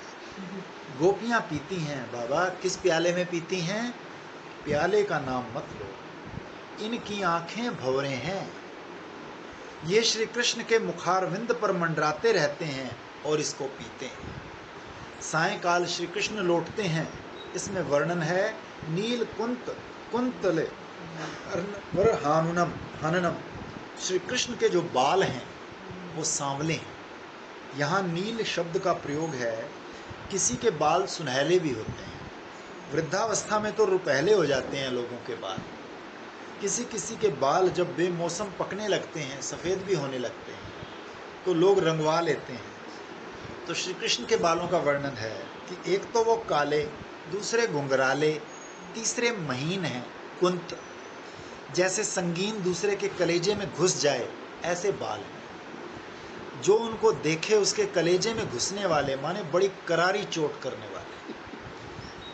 A: गोपियां पीती हैं बाबा, किस प्याले में पीती हैं? प्याले का नाम मत लो, इनकी आंखें भंवरे हैं। ये श्री कृष्ण के मुखारविंद पर मंडराते रहते हैं और इसको पीते हैं। सायंकाल श्री कृष्ण लौटते हैं, इसमें वर्णन है नील कुंत कुंतले हानुनम हननम। श्री कृष्ण के जो बाल हैं वो सांवले हैं। यहाँ नील शब्द का प्रयोग है, किसी के बाल सुनहले भी होते हैं। वृद्धावस्था में तो रुपहले हो जाते हैं लोगों के बाल, किसी किसी के बाल जब बेमौसम पकने लगते हैं, सफ़ेद भी होने लगते हैं, तो लोग रंगवा लेते हैं। तो श्री कृष्ण के बालों का वर्णन है कि एक तो वो काले, दूसरे घुंघराले, तीसरे महीन हैं, कुंत, जैसे संगीन दूसरे के कलेजे में घुस जाए ऐसे बाल हैं। जो उनको देखे उसके कलेजे में घुसने वाले, माने बड़ी करारी चोट करने वाले।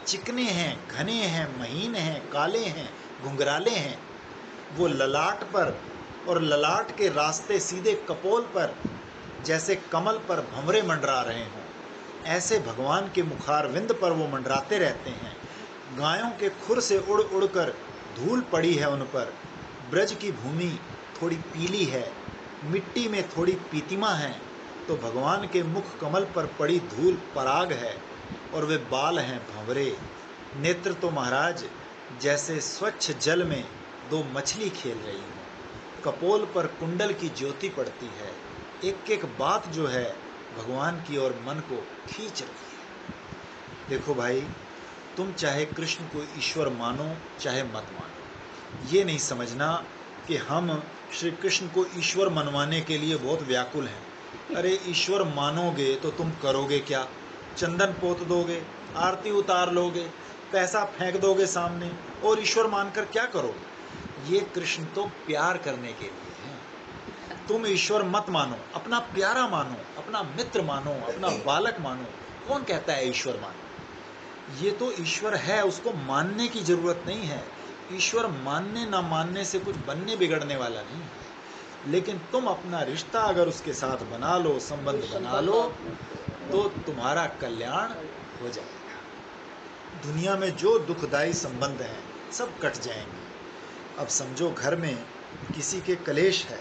A: चिकने हैं, घने हैं, महीन हैं, काले हैं, घुंघराले हैं। वो ललाट पर और ललाट के रास्ते सीधे कपोल पर जैसे कमल पर भंवरे मंडरा रहे हों, ऐसे भगवान के मुखारविंद पर वो मंडराते रहते हैं। गायों के खुर से उड़ उड़ कर धूल पड़ी है उन पर। ब्रज की भूमि थोड़ी पीली है, मिट्टी में थोड़ी पीतिमा है, तो भगवान के मुख कमल पर पड़ी धूल पराग है और वे बाल हैं भंवरे। नेत्र तो महाराज जैसे स्वच्छ जल में दो मछली खेल रही हों। कपोल पर कुंडल की ज्योति पड़ती है। एक एक बात जो है भगवान की ओर मन को खींच रही है। देखो भाई, तुम चाहे कृष्ण को ईश्वर मानो चाहे मत मानो, ये नहीं समझना कि हम श्री कृष्ण को ईश्वर मनवाने के लिए बहुत व्याकुल हैं। अरे ईश्वर मानोगे तो तुम करोगे क्या? चंदन पोत दोगे, आरती उतार लोगे, पैसा फेंक दोगे सामने, और ईश्वर मानकर क्या करोगे? ये कृष्ण तो प्यार करने के लिए है। तुम ईश्वर मत मानो, अपना प्यारा मानो, अपना मित्र मानो, अपना बालक मानो। कौन कहता है ईश्वर मानो? ये तो ईश्वर है, उसको मानने की जरूरत नहीं है। ईश्वर मानने ना मानने से कुछ बनने बिगड़ने वाला नहीं है। लेकिन तुम अपना रिश्ता अगर उसके साथ बना लो, संबंध बना लो, तो तुम्हारा कल्याण हो जाएगा। दुनिया में जो दुखदाई संबंध हैं सब कट जाएंगे। अब समझो घर में किसी के कलेश है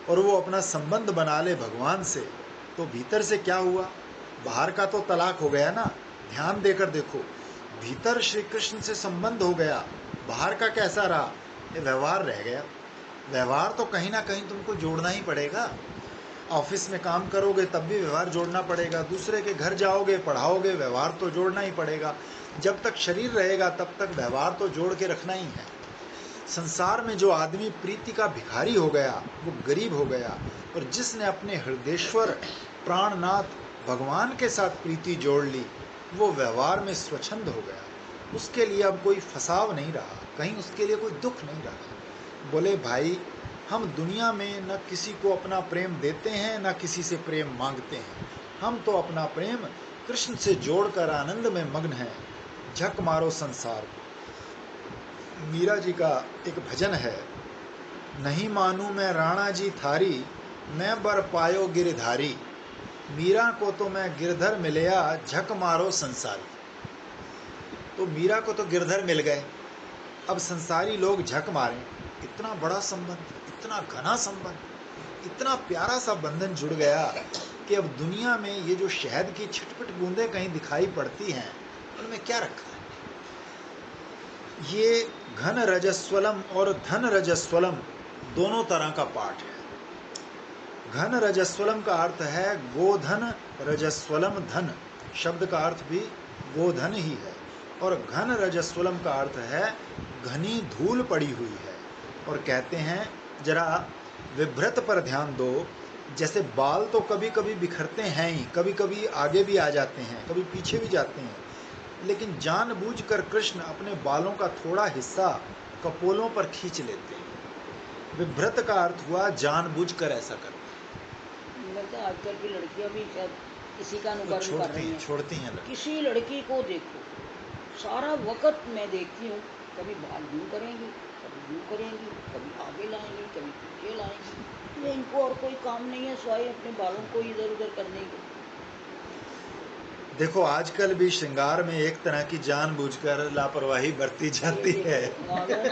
A: और वो अपना संबंध बना ले भगवान से, तो भीतर से क्या हुआ? बाहर का तो तलाक हो गया ना। ध्यान देकर देखो, भीतर श्री कृष्ण से संबंध हो गया, बाहर का कैसा रहा? ये व्यवहार रह गया। व्यवहार तो कहीं ना कहीं तुमको जोड़ना ही पड़ेगा। ऑफिस में काम करोगे तब भी व्यवहार जोड़ना पड़ेगा, दूसरे के घर जाओगे, पढ़ाओगे, व्यवहार तो जोड़ना ही पड़ेगा। जब तक शरीर रहेगा तब तक व्यवहार तो जोड़ के रखना ही है। संसार में जो आदमी प्रीति का भिखारी हो गया वो गरीब हो गया, और जिसने अपने हृदयेश्वर प्राणनाथ भगवान के साथ प्रीति जोड़ ली वो व्यवहार में स्वच्छंद हो गया। उसके लिए अब कोई फसाव नहीं रहा, कहीं उसके लिए कोई दुख नहीं रहा। बोले भाई, हम दुनिया में न किसी को अपना प्रेम देते हैं न किसी से प्रेम मांगते हैं। हम तो अपना प्रेम कृष्ण से जोड़कर आनंद में मग्न हैं। झक मारो संसार को। मीरा जी का एक भजन है, नहीं मानू मैं राणा जी थारी, मैं बर पायो गिरधारी। मीरा को तो मैं गिरधर मिलया, झक मारो संसारी। तो मीरा को तो गिरधर मिल गए, अब संसारी लोग झक मारें। इतना बड़ा संबंध, इतना घना संबंध, इतना प्यारा सा बंधन जुड़ गया कि अब दुनिया में ये जो शहद की छिटपिट बूंदें कहीं दिखाई पड़ती हैं, उनमें क्या रखा है? ये घन रजस्वलम और धन रजस्वलम दोनों तरह का पाठ है। घन रजस्वलम का अर्थ है गोधन, रजस्वलम धन, शब्द का अर्थ भी गोधन ही है। और घन रजस्वलम का अर्थ है घनी धूल पड़ी हुई है। और कहते हैं, जरा विभ्रत पर ध्यान दो, जैसे बाल तो कभी कभी बिखरते हैं ही, कभी कभी आगे भी आ जाते हैं, कभी पीछे भी जाते हैं, लेकिन जानबूझकर कृष्ण अपने बालों का थोड़ा हिस्सा कपोलों पर खींच लेते हैं। विभ्रत का अर्थ हुआ जानबूझकर ऐसा करना।
B: लगता है आजकल की लड़कियां भी शायद इसी का अनुकरण कर रही हैं।
A: छोड़ती हैं लड़की।
B: किसी लड़की को देखो, सारा वक्त मैं देखती हूँ, कभी बाल यूँ करेंगी, कभी यूँ करेंगी, कभी आगे लाएंगी, कभी पीछे लाएंगी। ये इनको और कोई काम नहीं है सिवाय अपने बालों को इधर उधर करने के।
A: देखो आजकल भी श्रृंगार में एक तरह की जानबूझकर लापरवाही बरती जाती
B: ये
A: है
B: देखो, मालूम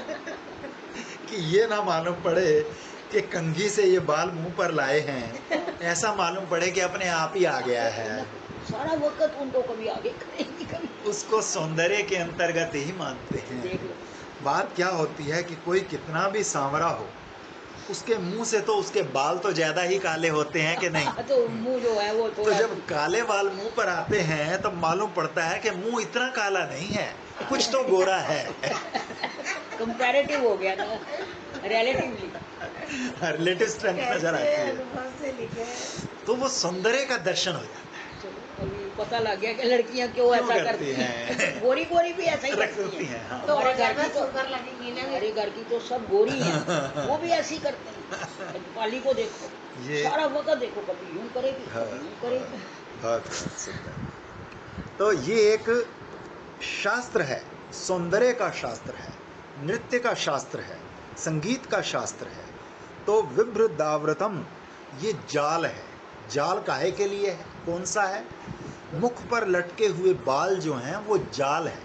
A: कि ये ना मालूम पड़े कि कंघी से ये बाल मुंह पर लाए हैं, ऐसा मालूम पड़े कि अपने आप ही आ गया है।
B: सारा वक्त उनको कभी आगे करेंगी, कभी
A: उसको सौंदर्य के अंतर्गत ही मानते हैं।
B: देख लो।
A: बात क्या होती है कि कोई कितना भी सांवरा हो, उसके मुंह से तो उसके बाल तो ज्यादा ही काले होते हैं कि नहीं?
B: तो मुंह जो है वो
A: तो
B: थोड़ा
A: जब काले बाल मुंह पर आते हैं तब मालूम पड़ता है कि मुंह इतना काला नहीं है, कुछ तो गोरा है।
B: कंपैरेटिव हो गया ना, रिलेटिवली।
A: रिलेटिव स्ट्रेंथ नजर आती है,
C: अनुभव से लिखे हैं।
A: तो वो सौंदर्य का दर्शन हो जाता
B: चलो अभी पता लग गया कि लड़कियां क्यों ऐसा
A: करती
B: करती
A: हैं।
B: हैं। गोरी गोरी भी ऐसा ही
A: रखती
B: करती हैं।
A: हैं, हाँ।
C: तो
B: हमारे
C: और
B: घर
C: ज्यादा
B: की तो
C: सुंदर लगेंगी ना।
B: हमारे घर की तो सब गोरी हैं, वो भी ऐसी करते हैं। पाली को देखो,
A: ये
B: सारा वक्त देखो, कभी यूं करेगी,
A: हाँ,
B: कभी यूं करेगी।
A: बहुत सुंदर। तो ये एक शास्त्र है, सौंदर्य का शास्त्र है, नृत्य का शास्त्र है, संगीत का शास्त्र है। तो विभ्रदाव्रतम ये जाल है। जाल काहे के लिए है? कौन सा है? मुख पर लटके हुए बाल जो हैं वो जाल है,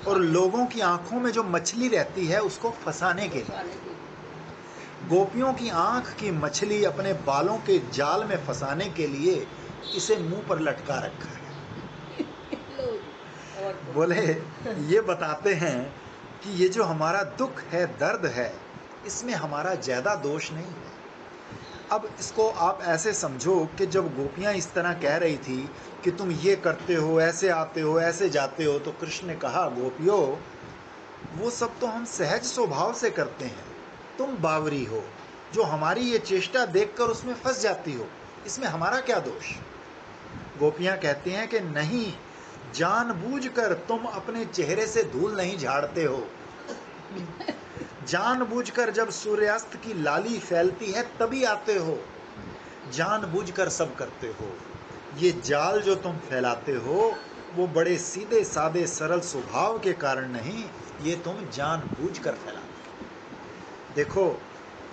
A: और लोगों की आंखों में जो मछली रहती है उसको फंसाने के लिए।
B: फंसाने की।
A: गोपियों की आंख की मछली अपने बालों के जाल में फंसाने के लिए इसे मुंह पर लटका रखा है।
B: लो जी, और तो
A: बोले ये बताते हैं कि ये जो हमारा दुख है, दर्द है, इसमें हमारा ज्यादा दोष नहीं है। अब इसको आप ऐसे समझो कि जब गोपियां इस तरह कह रही थी कि तुम ये करते हो, ऐसे आते हो, ऐसे जाते हो, तो कृष्ण ने कहा गोपियों वो सब तो हम सहज स्वभाव से करते हैं, तुम बावरी हो जो हमारी ये चेष्टा देखकर उसमें फंस जाती हो, इसमें हमारा क्या दोष? गोपियां कहती हैं कि नहीं, जानबूझकर तुम अपने चेहरे से धूल नहीं झाड़ते हो। जानबूझकर जब सूर्यास्त की लाली फैलती है तभी आते हो, जानबूझकर सब करते हो। ये जाल जो तुम फैलाते हो वो बड़े सीधे सादे सरल स्वभाव के कारण नहीं, ये तुम जानबूझकर फैलाते हो। देखो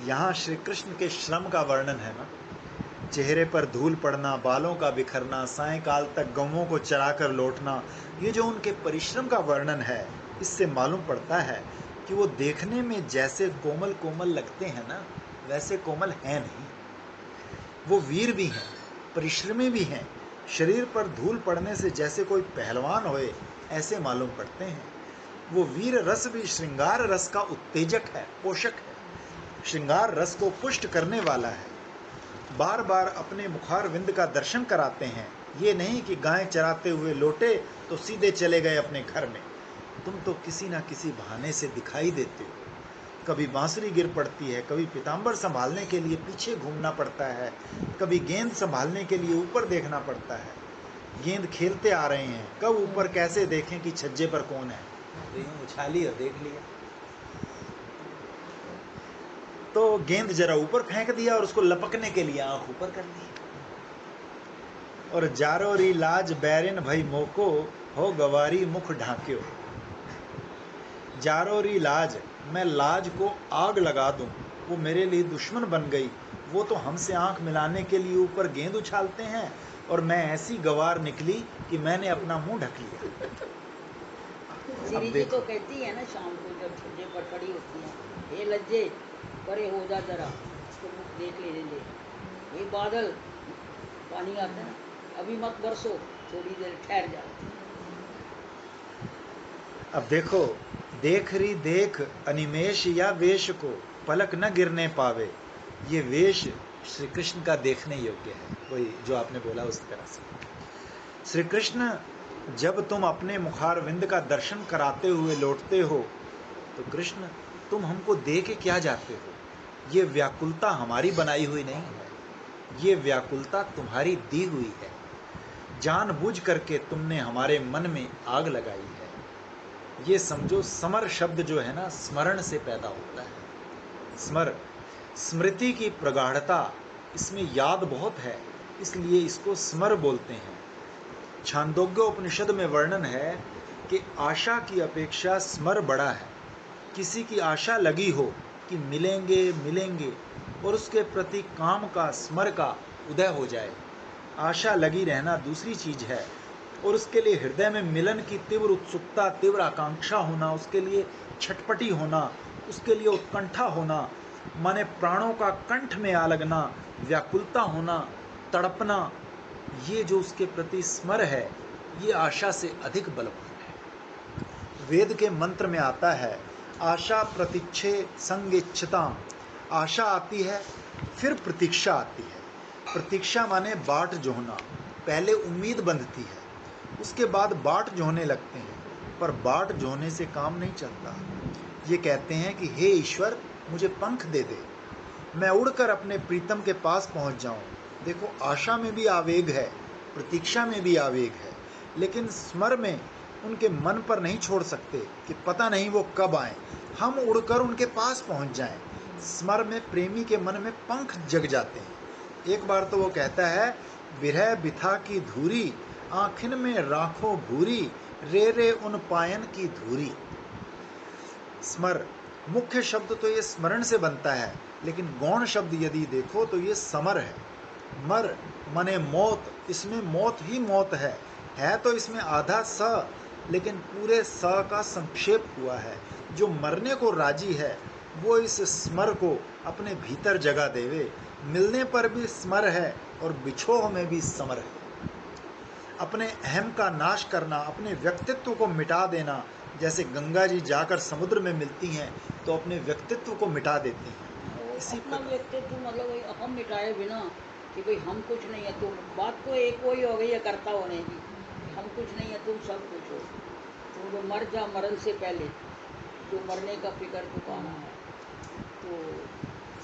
A: यहाँ श्री कृष्ण के श्रम का वर्णन है ना, चेहरे पर धूल पड़ना, बालों का बिखरना, सायंकाल तक गौओं को चराकर लौटना, ये जो उनके परिश्रम का वर्णन है, इससे मालूम पड़ता है कि वो देखने में जैसे कोमल कोमल लगते हैं ना, वैसे कोमल हैं नहीं। वो वीर भी हैं, परिश्रमी भी हैं, शरीर पर धूल पड़ने से जैसे कोई पहलवान होए ऐसे मालूम पड़ते हैं। वो वीर रस भी श्रृंगार रस का उत्तेजक है, पोषक है, श्रृंगार रस को पुष्ट करने वाला है। बार बार अपने मुखार विंद का दर्शन कराते हैं। ये नहीं कि गाय चराते हुए लौटे तो सीधे चले गए अपने घर में, तुम तो किसी ना किसी बहाने से दिखाई देते हो। कभी बांसुरी गिर पड़ती है, कभी पीताम्बर संभालने के लिए पीछे घूमना पड़ता है, कभी गेंद संभालने के लिए ऊपर देखना पड़ता है। गेंद खेलते आ रहे हैं, कब ऊपर कैसे देखें कि छज्जे पर कौन है, तो यूं उछाली और देख लिया, तो गेंद जरा ऊपर फेंक दिया और उसको लपकने के लिए आंख ऊपर कर ली। और जारो री लाज बैरिन भई मोको हो गवारी मुख ढांक्यो। जारो री लाज, मैं लाज को आग लगा दूं, वो मेरे लिए दुश्मन बन गई। वो तो हमसे आंख मिलाने के लिए ऊपर गेंद उछालते हैं और मैं ऐसी गवार निकली कि मैंने अपना मुंह ढक लिया।
B: श्री जी तो कहती है ना शाम को जब छज्जे पर खड़ी होती है, हे लज्जे परे हो जा जरा, इसको मुख देख लेने दे, ये बादल पानी आता है, अभी मत बरसो, थोड़ी देर ठहर जाओ।
A: अब देखो, देख रही देख अनिमेष या वेश को पलक न गिरने पावे, ये वेश श्री कृष्ण का देखने योग्य है। वही जो आपने बोला उस तरह से श्री कृष्ण जब तुम अपने मुखारविंद का दर्शन कराते हुए लौटते हो तो कृष्ण तुम हमको दे के क्या जाते हो? ये व्याकुलता हमारी बनाई हुई नहीं है, ये व्याकुलता तुम्हारी दी हुई है। जानबूझ करके तुमने हमारे मन में आग लगाई है। ये समझो, समर शब्द जो है ना, स्मरण से पैदा होता है। स्मर, स्मृति की प्रगाढ़ता, इसमें याद बहुत है, इसलिए इसको स्मर बोलते हैं। छांदोग्य उपनिषद में वर्णन है कि आशा की अपेक्षा स्मर बड़ा है। किसी की आशा लगी हो कि मिलेंगे मिलेंगे, और उसके प्रति काम का, स्मर का उदय हो जाए। आशा लगी रहना दूसरी चीज है, और उसके लिए हृदय में मिलन की तीव्र उत्सुकता, तीव्र आकांक्षा होना, उसके लिए छटपटी होना, उसके लिए उत्कंठा होना, माने प्राणों का कंठ में आ लगना, व्याकुलता होना, तड़पना, ये जो उसके प्रति स्मर है, ये आशा से अधिक बलवान है। वेद के मंत्र में आता है, आशा प्रतीक्षे संगेच्छताम। आशा आती है, फिर प्रतीक्षा आती है। प्रतीक्षा माने बाट जोहना, पहले उम्मीद बंधती है, उसके बाद बाट जोहने लगते हैं, पर बाट जोहने से काम नहीं चलता। ये कहते हैं कि हे ईश्वर, मुझे पंख दे दे, मैं उड़कर अपने प्रीतम के पास पहुंच जाऊं। देखो, आशा में भी आवेग है, प्रतीक्षा में भी आवेग है, लेकिन स्मर में उनके मन पर नहीं छोड़ सकते कि पता नहीं वो कब आए, हम उड़कर उनके पास पहुंच जाएं। स्मर में प्रेमी के मन में पंख जग जाते हैं। एक बार तो वो कहता है, विरह बिथा की धूरी, आँखिन में राखो भूरी, रे रे उन पायन की धूरी। स्मर, मुख्य शब्द तो ये स्मरण से बनता है, लेकिन गौण शब्द यदि देखो तो ये समर है। मर माने मौत, इसमें मौत ही मौत है तो इसमें आधा स, लेकिन पूरे स का संक्षेप हुआ है। जो मरने को राजी है वो इस स्मर को अपने भीतर जगा देवे। मिलने पर भी स्मर है और बिछोह में भी समर है। अपने अहम का नाश करना, अपने व्यक्तित्व को मिटा देना, जैसे गंगा जी जाकर समुद्र में मिलती हैं तो अपने व्यक्तित्व को मिटा देती हैं। इसी
B: अपना
A: प्रकार
B: व्यक्तित्व मतलब वही हम मिटाए बिना कि भाई हम कुछ नहीं है, तुम, बात तो एक वही हो गई है कर्ता होने की, हम कुछ नहीं है, तुम सब कुछ हो। तो वो मर जा मरन से पहले, जो मरने का फिक्र चुकाना है, तो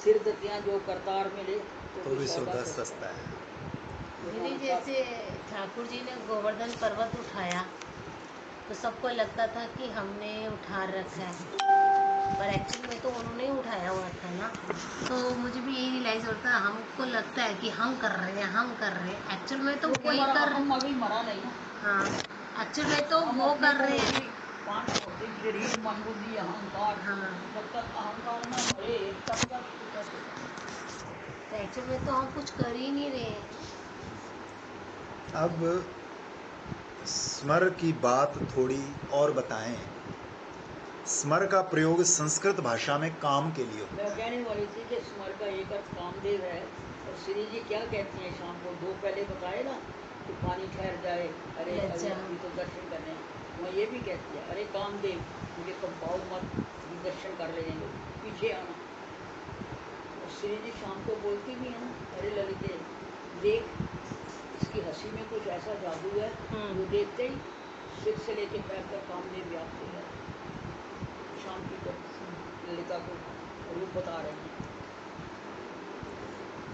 B: सिर दतियाँ जो करतार मिले
A: तो भी सौदा सस्ता है।
C: दीदी जैसे ठाकुर जी ने गोवर्धन पर्वत उठाया तो सबको लगता था कि हमने उठा रखा है, पर एक्चुअली में तो उन्होंने उठाया हुआ था ना। तो मुझे भी यही रियलाइज होता है, हमको लगता है कि हम कर रहे हैं, हम कर रहे हैं, एक्चुअल में तो कोई कर,
B: हम अभी मरा नहीं ना।
C: हाँ, एक्चुअल में तो वो कर रहे हैं।
B: पांच भौतिक शरीर, मन, बुद्धि, अहंकार,
C: हाँ,
B: जब तक अहंकार ना मरे तब तक
C: तो एक्चुअल में तो हम कुछ कर ही नहीं रहे हैं।
A: अब स्मर की बात थोड़ी और बताएं। स्मर का प्रयोग संस्कृत भाषा में काम के लिए होता
B: मैं
A: है।
B: कहने वाली थी कि स्मर का एक अर्थ कामदेव है, और श्री जी क्या कहती हैं शाम को, दो पहले बताए ना कि पानी ठहर जाए, अरे अरे अभी तो दर्शन करने हैं, वहाँ ये भी कहती है, अरे कामदेव मुझे कंपाओ मत, भी दर्शन कर लेने लो, पीछे आना। और श्री जी शाम को बोलती भी है ना, अरे ललिते देख, इसकी हंसी में कुछ ऐसा जादू है, वो देखते ही सिर से लेके पैर तक कामदेव व्याप्त हो जाए। शाम की तो ललिता को रूप बता रही हैं।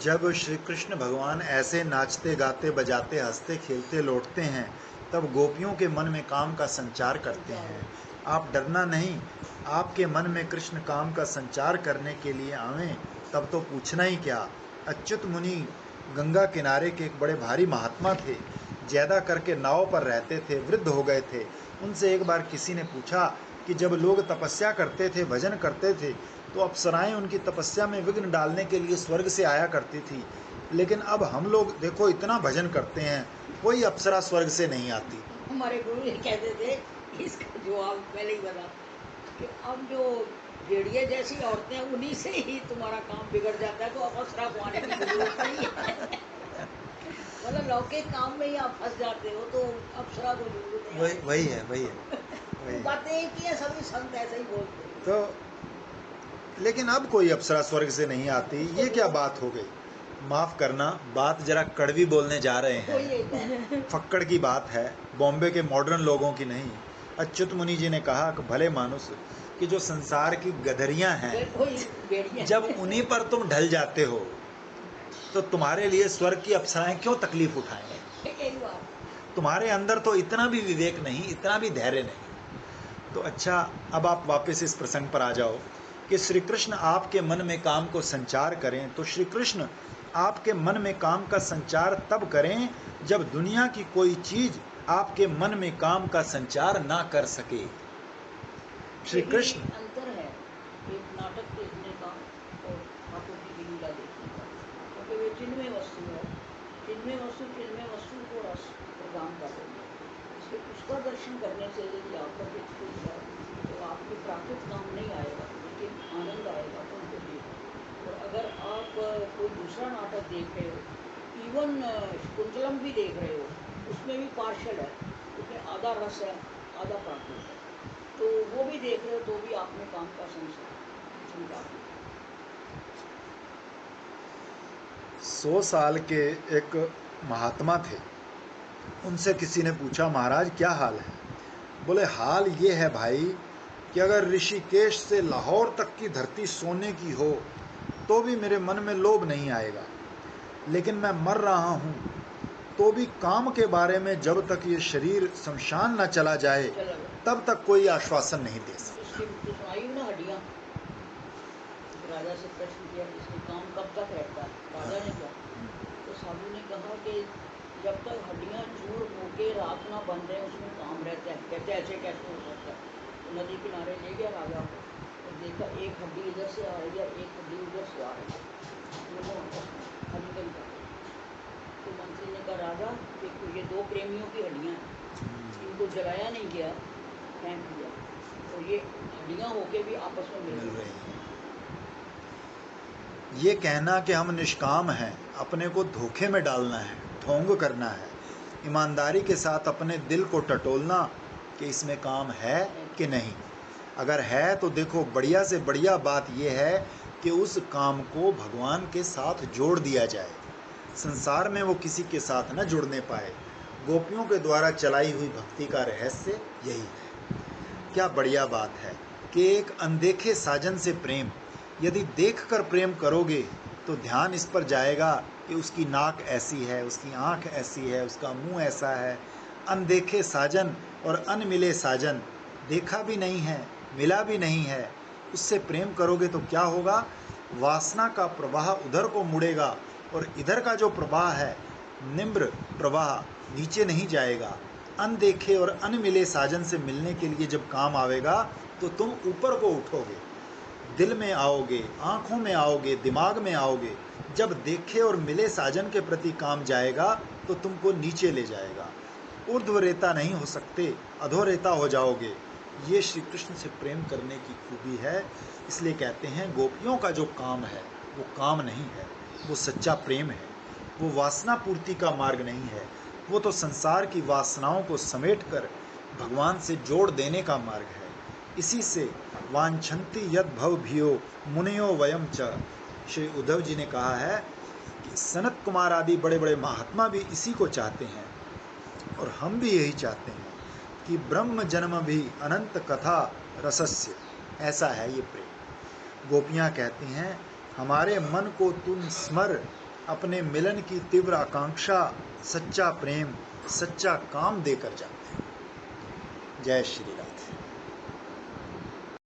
A: जब श्री कृष्ण भगवान ऐसे नाचते गाते बजाते हंसते खेलते लौटते हैं, तब गोपियों के मन में काम का संचार करते हैं। आप डरना नहीं, आपके मन में कृष्ण काम का संचार करने के लिए आवें तब तो पूछना ही क्या। अच्युत मुनि गंगा किनारे के एक बड़े भारी महात्मा थे, ज्यादा करके नाव पर रहते थे, वृद्ध हो गए थे। उनसे एक बार किसी ने पूछा कि जब लोग तपस्या करते थे, भजन करते थे, तो अप्सराएं उनकी तपस्या में विघ्न डालने के लिए स्वर्ग से आया करती थी, लेकिन अब हम लोग देखो इतना भजन करते हैं, कोई अप्सरा स्वर्ग से नहीं आती।
B: हमारे गुरु ये कहते थे, इसका जवाब पहले ही बता कि अब जो भेड़िए जैसी औरतें हैं उन्हीं से ही तुम्हारा काम बिगड़ जाता है, तो अब अप्सरा को आने की जरूरत नहीं है। मतलब लौकिक काम में ही आप फंस जाते हो, तो अप्सरा को जरूरत नहीं है।
A: वही है, वही है।
B: बातें एक ही है, सभी संत ऐसे ही बोलते हैं।
A: तो लेकिन अब कोई अप्सरा स्वर्ग से नहीं आती, ये क्या बात हो गई। माफ करना, बात जरा कड़वी बोलने जा रहे हैं, फक्कड़ की बात है, बॉम्बे के मॉडर्न लोगों की नहीं। अच्युत मुनि जी ने कहा कि भले मानुस कि जो संसार की गधरियां हैं, जब उन्हीं पर तुम ढल जाते हो तो तुम्हारे लिए स्वर्ग की अप्सराएं क्यों तकलीफ उठाएंगे। तुम्हारे अंदर तो इतना भी विवेक नहीं, इतना भी धैर्य नहीं। तो अच्छा, अब आप वापस इस प्रसंग पर आ जाओ कि श्री कृष्ण आपके मन में काम को संचार करें, तो श्री कृष्ण आपके मन में काम का संचार तब करें जब दुनिया की कोई चीज आपके मन में काम का संचार ना कर सके। श्री कृष्ण
B: अंतर है चिन्मय वस्तु है, चिन्मय वस्तु को रस प्रदान कर रही है। उसका दर्शन करने से यदि आपका चित्त खुल जाए तो आपके प्राकृत काम नहीं आएगा, लेकिन आनंद आएगा उनको देख। और अगर आप कोई दूसरा नाटक देख रहे हो, इवन कुंतलम भी देख रहे हो, उसमें भी पार्शल है, उसमें आधा रस है आधा प्राकृत है, तो वो भी देख रहे हो तो भी आपने काम का संसार।
A: 100 साल के एक महात्मा थे, उनसे किसी ने पूछा, महाराज क्या हाल है? बोले, हाल ये है भाई कि अगर ऋषिकेश से लाहौर तक की धरती सोने की हो तो भी मेरे मन में लोभ नहीं आएगा, लेकिन मैं मर रहा हूँ तो भी काम के बारे में जब तक ये शरीर शमशान न चला जाए तब तक कोई आश्वासन नहीं दे सकता।
B: हड्डियाँ, राजा से प्रश्न किया इसमें काम कब तक रहता है? राजा ने कहा, तो साधु ने कहा कि जब तक हड्डियाँ चूर होके राख ना बन रहे उसमें काम रहता है। कहते ऐसे कैसे हो सकता है? तो नदी किनारे ले गया राजा को, तो देखा एक हड्डी इधर से आ रही है, एक हड्डी उधर से आ रही है, दोनों हड्डी कर। तो मंत्री ने कहा, राजा देखो ये दो प्रेमियों की हड्डियाँ हैं, इनको जलाया नहीं गया, फेंक दिया, और ये हड्डियाँ होके भी आपस में मिल रही हैं।
A: ये कहना कि हम निष्काम हैं, अपने को धोखे में डालना है, ढोंग करना है, ईमानदारी के साथ अपने दिल को टटोलना कि इसमें काम है कि नहीं। अगर है तो देखो बढ़िया से बढ़िया बात यह है कि उस काम को भगवान के साथ जोड़ दिया जाए। संसार में वो किसी के साथ न जुड़ने पाए। गोपियों के द्वारा चलाई हुई भक्ति का रहस्य यही है। क्या बढ़िया बात है कि एक अनदेखे साजन से प्रेम, यदि देखकर प्रेम करोगे तो ध्यान इस पर जाएगा कि उसकी नाक ऐसी है, उसकी आँख ऐसी है, उसका मुंह ऐसा है। अनदेखे साजन और अनमिले साजन, देखा भी नहीं है, मिला भी नहीं है, उससे प्रेम करोगे तो क्या होगा? वासना का प्रवाह उधर को मुड़ेगा और इधर का जो प्रवाह है, निम्र प्रवाह, नीचे नहीं जाएगा। अनदेखे और अनमिले साजन से मिलने के लिए जब काम आवेगा तो तुम ऊपर को उठोगे, दिल में आओगे, आँखों में आओगे, दिमाग में आओगे। जब देखे और मिले साजन के प्रति काम जाएगा तो तुमको नीचे ले जाएगा। ऊर्ध्वरेता नहीं हो सकते, अधोरेता हो जाओगे। ये श्री कृष्ण से प्रेम करने की खूबी है। इसलिए कहते हैं गोपियों का जो काम है वो काम नहीं है, वो सच्चा प्रेम है। वो वासना पूर्ति का मार्ग नहीं है, वो तो संसार की वासनाओं को समेट कर भगवान से जोड़ देने का मार्ग है। इसी से वांछन्ति यद भव भियो मुनियो वयम च, श्री उद्धव जी ने कहा है कि सनत कुमार आदि बड़े बड़े महात्मा भी इसी को चाहते हैं और हम भी यही चाहते हैं कि ब्रह्म जन्म भी अनंत कथा रसस्य। ऐसा है ये प्रेम। गोपियाँ कहती हैं, हमारे मन को तुम स्मर, अपने मिलन की तीव्र आकांक्षा, सच्चा प्रेम, सच्चा काम देकर जाते हैं। जय श्री राधे।